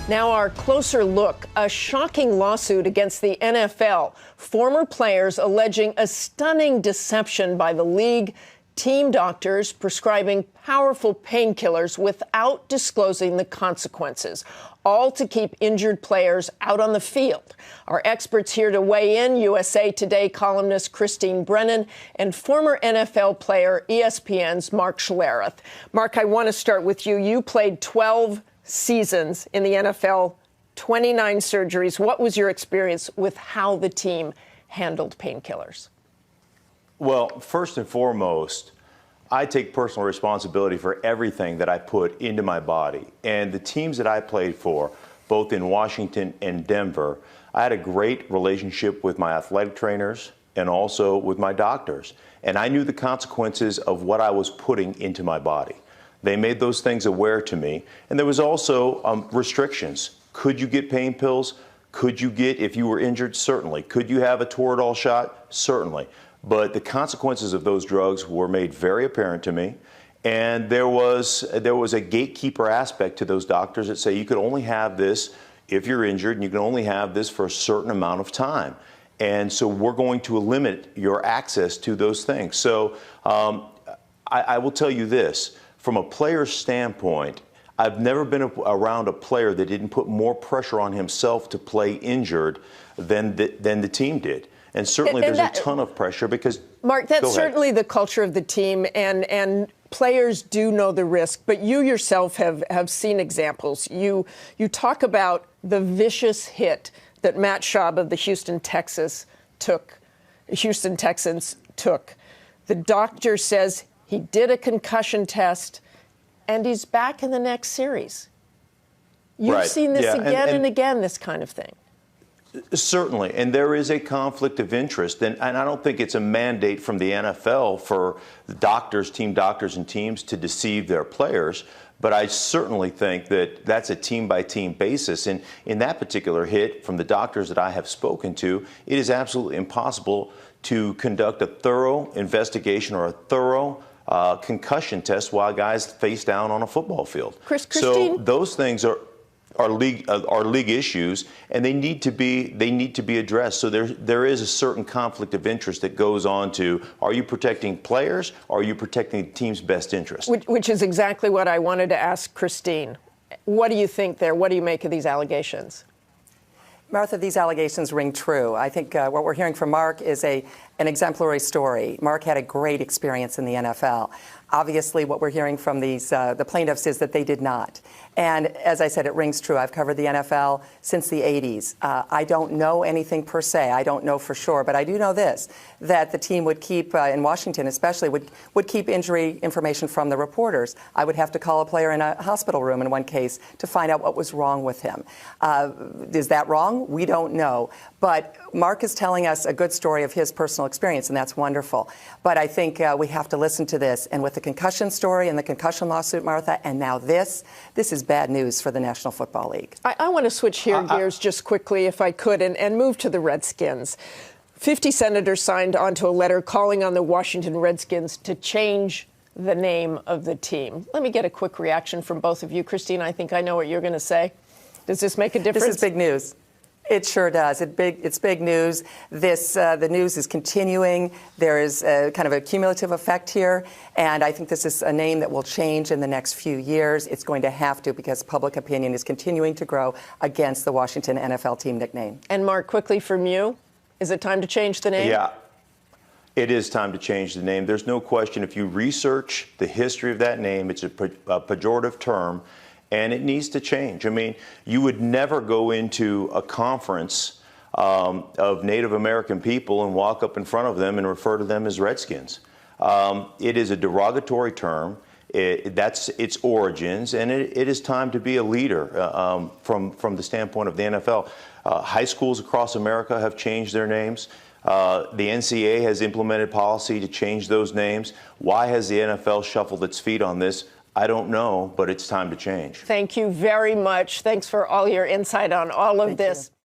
Now our closer look, a shocking lawsuit against the NFL. Former players alleging a stunning deception by the league, team doctors prescribing powerful painkillers without disclosing the consequences, all to keep injured players out on the field. Our experts here to weigh in, USA Today columnist Kristine Brennan and former NFL player ESPN's Mark Schlereth. Mark, I want to start with you. You played 12 seasons in the NFL, 29 surgeries. What was your experience with how the team handled painkillers? Well, first and foremost, I take personal responsibility for everything that I put into my body. And the teams that I played for, both in Washington and Denver, I had a great relationship with my athletic trainers and also with my doctors. And I knew the consequences of what I was putting into my body. They made those things aware to me. And there was also restrictions. Could you get pain pills? Could you get, if you were injured? Certainly. Could you have a Toradol shot? Certainly. But the consequences of those drugs were made very apparent to me. And there was a gatekeeper aspect to those doctors that say you could only have this if you're injured, and you can only have this for a certain amount of time. And so we're going to limit your access to those things. So I will tell you this. From a player's standpoint, I've never been around a player that didn't put more pressure on himself to play injured than the team did. And certainly there's a ton of pressure because... Mark, that's certainly the culture of the team, and players do know the risk. But you yourself have seen examples. You talk about the vicious hit that Matt Schaub of the Houston Texans took. The doctor says he did a concussion test, and he's back in the next series. You've seen this again and again, this kind of thing. Certainly, and there is a conflict of interest, and I don't think it's a mandate from the NFL for doctors, team doctors and teams to deceive their players, but I certainly think that that's a team-by-team basis, and in that particular hit, from the doctors that I have spoken to, it is absolutely impossible to conduct a thorough investigation or a thorough concussion test while guys face down on a football field. Kristine? So those things are league issues, and they need to be addressed. So there is a certain conflict of interest that goes on to, are you protecting players, or are you protecting the team's best interest? Which is exactly what I wanted to ask Kristine. What do you think there? What do you make of these allegations? Martha, these allegations ring true. I think what we're hearing from Mark is an exemplary story. Mark had a great experience in the NFL. Obviously, what we're hearing from the plaintiffs is that they did not. And as I said, it rings true. I've covered the NFL since the 80s. I don't know anything per se. I don't know for sure. But I do know this, that the team would keep, in Washington especially, would keep injury information from the reporters. I would have to call a player in a hospital room in one case to find out what was wrong with him. Is that wrong? We don't know. But Mark is telling us a good story of his personal experience, and that's wonderful. But I think we have to listen to this. And with the concussion story and the concussion lawsuit, Martha, and now this is bad news for the National Football League. I want to switch gears just quickly, if I could, and move to the Redskins. 50 senators signed onto a letter calling on the Washington Redskins to change the name of the team. Let me get a quick reaction from both of you. Kristine, I think I know what you're going to say. Does this make a difference? This is big news. It sure does. It's big news. The news is continuing. There is kind of a cumulative effect here, and I think this is a name that will change in the next few years. It's going to have to, because public opinion is continuing to grow against the Washington NFL team nickname. And Mark, quickly from you, is it time to change the name? Yeah. It is time to change the name. There's no question. If you research the history of that name, it's a pejorative term, and it needs to change. I mean, you would never go into a conference of Native American people and walk up in front of them and refer to them as Redskins. It is a derogatory term. That's its origins, and it is time to be a leader from the standpoint of the NFL. High schools across America have changed their names. The NCAA has implemented policy to change those names. Why has the NFL shuffled its feet on this? I don't know, but it's time to change. Thank you very much. Thanks for all your insight on all of this.